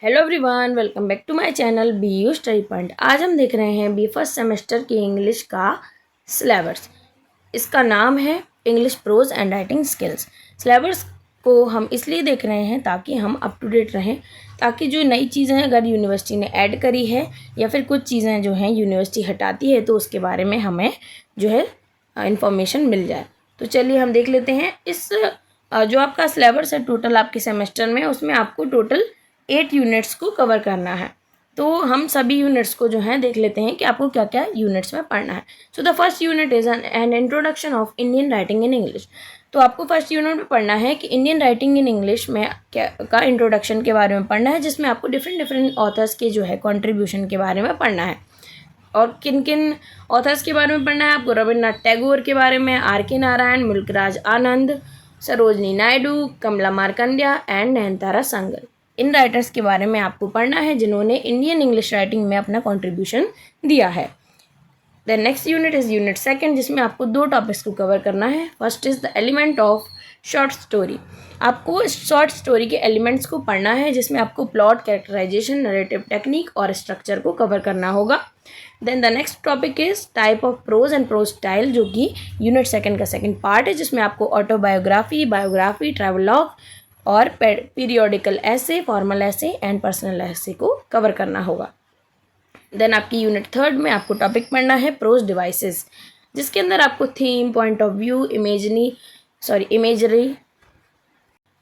Hello everyone, welcome back to my channel B U study point. आज हम देख रहे हैं बी फर्स्ट सेमेस्टर की इंग्लिश का सिलेबस। इसका नाम है English prose and writing skills. Syllabus को हम इसलिए देख रहे हैं ताकि हम अप टू डेट रहें, ताकि जो नई चीज़ें अगर यूनिवर्सिटी ने ऐड करी है या फिर कुछ चीज़ें जो हैं यूनिवर्सिटी हटाती है तो उसके बारे में हमें जो है इंफॉर्मेशन मिल जाए। तो चलिए हम देख लेते हैं। इस जो आपका सिलेबस है टोटल आपके सेमेस्टर में, उसमें आपको टोटल 8 यूनिट्स को कवर करना है। तो हम सभी यूनिट्स को जो है देख लेते हैं कि आपको क्या क्या यूनिट्स में पढ़ना है। So the first unit is an introduction of Indian writing in English. तो आपको फर्स्ट यूनिट में पढ़ना है कि इंडियन राइटिंग इन इंग्लिश में क्या का इंट्रोडक्शन के बारे में पढ़ना है, जिसमें आपको डिफरेंट ऑथर्स के जो है कॉन्ट्रीब्यूशन के बारे में पढ़ना है। और किन किन ऑथर्स के बारे में पढ़ना है आपको? रविन्द्रनाथ टैगोर के बारे में, R K Narayan, Mulk Raj Anand, Sarojini Naidu, Kamala Markandaya and Nayantara Sahgal. इन राइटर्स के बारे में आपको पढ़ना है जिन्होंने इंडियन इंग्लिश राइटिंग में अपना कंट्रीब्यूशन दिया है। The next unit is unit second, जिसमें आपको 2 टॉपिक्स को कवर करना है। First is the element of short story. आपको शॉर्ट स्टोरी के एलिमेंट्स को पढ़ना है, जिसमें आपको प्लॉट, कैरेक्टराइजेशन, नरेटिव टेक्निक और स्ट्रक्चर को कवर करना होगा। Then the next topic is type of prose and prose style, जो कि यूनिट सेकंड का सेकंड पार्ट है, जिसमें आपको ऑटोबायोग्राफी, बायोग्राफी, ट्रैवलॉग और पीरियोडिकल ऐसे, फॉर्मल ऐसे एंड पर्सनल ऐसे को कवर करना होगा। देन आपकी यूनिट थर्ड में आपको टॉपिक पढ़ना है प्रोज डिवाइसेस, जिसके अंदर आपको theme, point of view, imagery,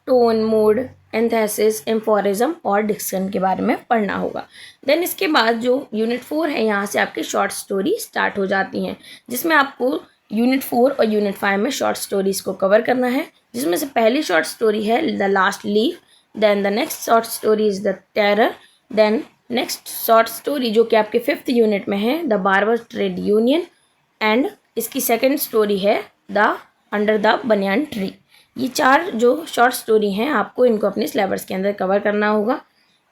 tone, mood, antithesis, aphorism और डिक्शन के बारे में पढ़ना होगा। देन इसके बाद जो यूनिट 4 है, यहाँ से आपकी शॉर्ट स्टोरी स्टार्ट हो जाती हैं, जिसमें आपको यूनिट 4 और यूनिट 5 में शॉर्ट स्टोरीज को कवर करना है, जिसमें से पहली शॉर्ट स्टोरी है the last leave. Then the next short story is the terror. Then next short story जो कि आपके 5th यूनिट में है, the barber trade union. And इसकी सेकेंड स्टोरी है the under the banyan tree. ये 4 जो शॉर्ट स्टोरी हैं आपको इनको अपने सिलेबस के अंदर कवर करना होगा।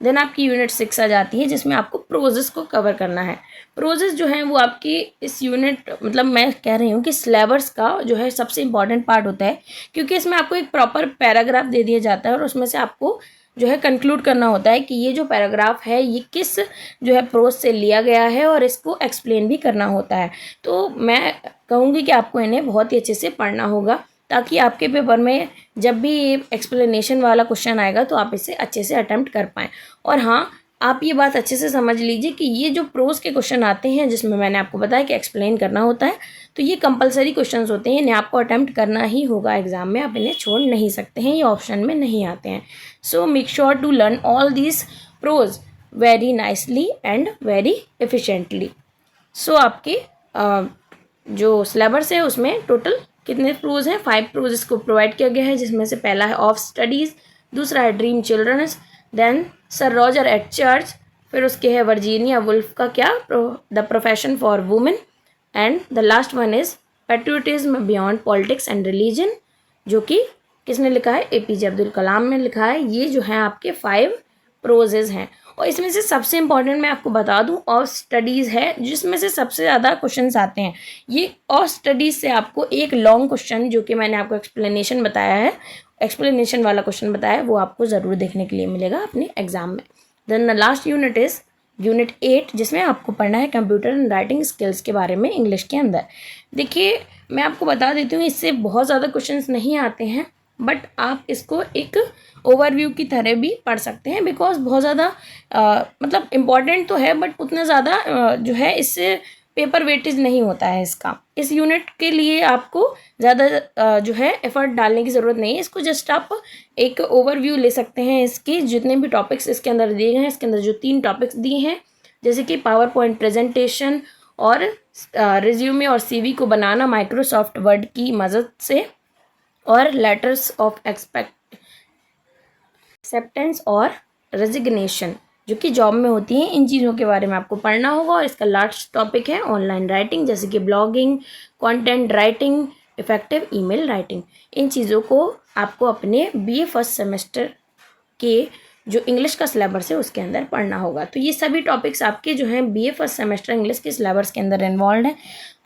देन आपकी यूनिट 6 आ जाती है, जिसमें आपको प्रोजेस को कवर करना है। प्रोजेस जो हैं वो आपकी इस यूनिट मतलब मैं कह रही हूँ कि सिलेबस का जो है सबसे इम्पॉर्टेंट पार्ट होता है, क्योंकि इसमें आपको एक प्रॉपर पैराग्राफ दे दिया जाता है और उसमें से आपको जो है कंक्लूड करना होता है कि ये जो पैराग्राफ है ये किस जो है प्रोज से लिया गया है, और इसको एक्सप्लेन भी करना होता है। तो मैं कहूँगी कि आपको इन्हें बहुत ही अच्छे से पढ़ना होगा, ताकि आपके पेपर में जब भी ये एक्सप्लेनेशन वाला क्वेश्चन आएगा तो आप इसे अच्छे से अटेम्प्ट कर पाएँ। और हाँ, आप ये बात अच्छे से समझ लीजिए कि ये जो प्रोज के क्वेश्चन आते हैं, जिसमें मैंने आपको बताया कि एक्सप्लेन करना होता है, तो ये कंपलसरी क्वेश्चंस होते हैं, इन्हें आपको अटेम्प्ट करना ही होगा एग्जाम में, आप इन्हें छोड़ नहीं सकते हैं, ये ऑप्शन में नहीं आते हैं। So make sure to learn all these prose very nicely and very efficiently. So आपके जो सिलेबस है उसमें टोटल कितने प्रोज हैं? 5 प्रोज इसको प्रोवाइड किया गया है, जिसमें से पहला है ऑफ स्टडीज़, दूसरा है dream children's, then sir Roger at church, फिर उसके है वर्जीनिया वुल्फ का क्या the profession for women, and the last one is patriotism beyond politics and religion, जो कि किसने लिखा है? APJ अब्दुल कलाम ने लिखा है। ये जो है आपके 5 प्रोजेज हैं। और इसमें से सबसे इम्पॉर्टेंट मैं आपको बता दूं ऑफ स्टडीज़ है, जिसमें से सबसे ज़्यादा क्वेश्चंस आते हैं। ये ऑफ स्टडीज़ से आपको एक लॉन्ग क्वेश्चन, जो कि मैंने आपको एक्सप्लेनेशन बताया है, एक्सप्लेनेशन वाला क्वेश्चन बताया है, वो आपको ज़रूर देखने के लिए मिलेगा अपने एग्जाम में। Then the last unit is unit 8, जिसमें आपको पढ़ना है कंप्यूटर एंड राइटिंग स्किल्स के बारे में इंग्लिश के अंदर। देखिए, मैं आपको बता देती हूँ, इससे बहुत ज़्यादा क्वेश्चंस नहीं आते हैं, बट आप इसको एक ओवरव्यू की तरह भी पढ़ सकते हैं, बिकॉज बहुत ज़्यादा मतलब इम्पॉर्टेंट तो है, बट उतना ज़्यादा जो है इससे पेपर वेटेज नहीं होता है इसका। इस यूनिट के लिए आपको ज़्यादा जो है एफर्ट डालने की ज़रूरत नहीं है, इसको जस्ट आप एक ओवरव्यू ले सकते हैं इसके जितने भी टॉपिक्स इसके अंदर दिए गए हैं। इसके अंदर जो 3 टॉपिक्स दिए हैं, जैसे कि पावर पॉइंट प्रेजेंटेशन और रिज्यूमे और CV को बनाना माइक्रोसॉफ्ट वर्ड की मदद से, और लेटर्स ऑफ एक्सेप्टेंस और रेजिग्नेशन जो कि जॉब में होती हैं, इन चीज़ों के बारे में आपको पढ़ना होगा। और इसका लास्ट टॉपिक है ऑनलाइन राइटिंग, जैसे कि blogging, content writing, effective email writing. इन चीज़ों को आपको अपने BA फर्स्ट सेमेस्टर के जो इंग्लिश का सिलेबस है उसके अंदर पढ़ना होगा। तो ये सभी टॉपिक्स आपके जो हैं बीए फर्स्ट सेमेस्टर इंग्लिश के सिलेबस के अंदर इन्वॉल्व हैं।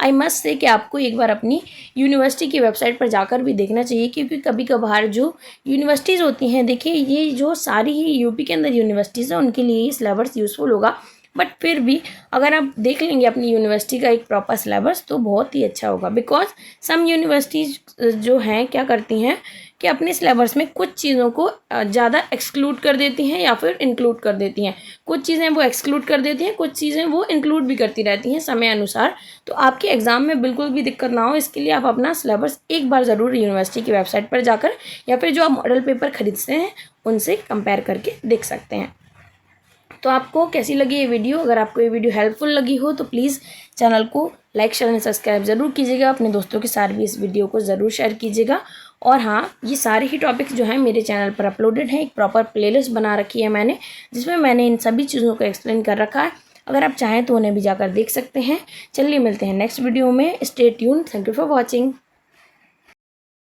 आई मस्ट से कि आपको एक बार अपनी यूनिवर्सिटी की वेबसाइट पर जाकर भी देखना चाहिए, क्योंकि कभी कभार जो यूनिवर्सिटीज़ होती हैं, देखिए ये जो सारी ही यूपी के अंदर यूनिवर्सिटीज़ हैं उनके लिए ये सिलेबस यूज़फुल होगा, बट फिर भी अगर आप देख लेंगे अपनी यूनिवर्सिटी का एक प्रॉपर सिलेबस तो बहुत ही अच्छा होगा। बिकॉज सम यूनिवर्सिटीज जो हैं क्या करती हैं कि अपने सिलेबस में कुछ चीज़ों को ज़्यादा एक्सक्लूड कर देती हैं या फिर इंक्लूड कर देती हैं। कुछ चीज़ें वो एक्सक्लूड कर देती हैं, कुछ चीज़ें वो इंक्लूड भी करती रहती हैं समय अनुसार। तो आपके एग्ज़ाम में बिल्कुल भी दिक्कत ना हो, इसके लिए आप अपना सिलेबस एक बार ज़रूर यूनिवर्सिटी की वेबसाइट पर जाकर या फिर जो आप मॉडल पेपर खरीदते हैं उनसे कंपेयर करके देख सकते हैं। तो आपको कैसी लगी ये वीडियो? अगर आपको ये वीडियो हेल्पफुल लगी हो तो प्लीज़ चैनल को लाइक शेयर एंड सब्सक्राइब ज़रूर कीजिएगा। अपने दोस्तों के साथ भी इस वीडियो को ज़रूर शेयर कीजिएगा। और हाँ, ये सारे ही टॉपिक्स जो हैं मेरे चैनल पर अपलोडेड हैं। एक प्रॉपर प्लेलिस्ट बना रखी है मैंने, जिसमें मैंने इन सभी चीज़ों को एक्सप्लेन कर रखा है। अगर आप चाहें तो उन्हें भी जाकर देख सकते हैं। चलिए मिलते हैं नेक्स्ट वीडियो में। Stay tuned. Thank you for watching.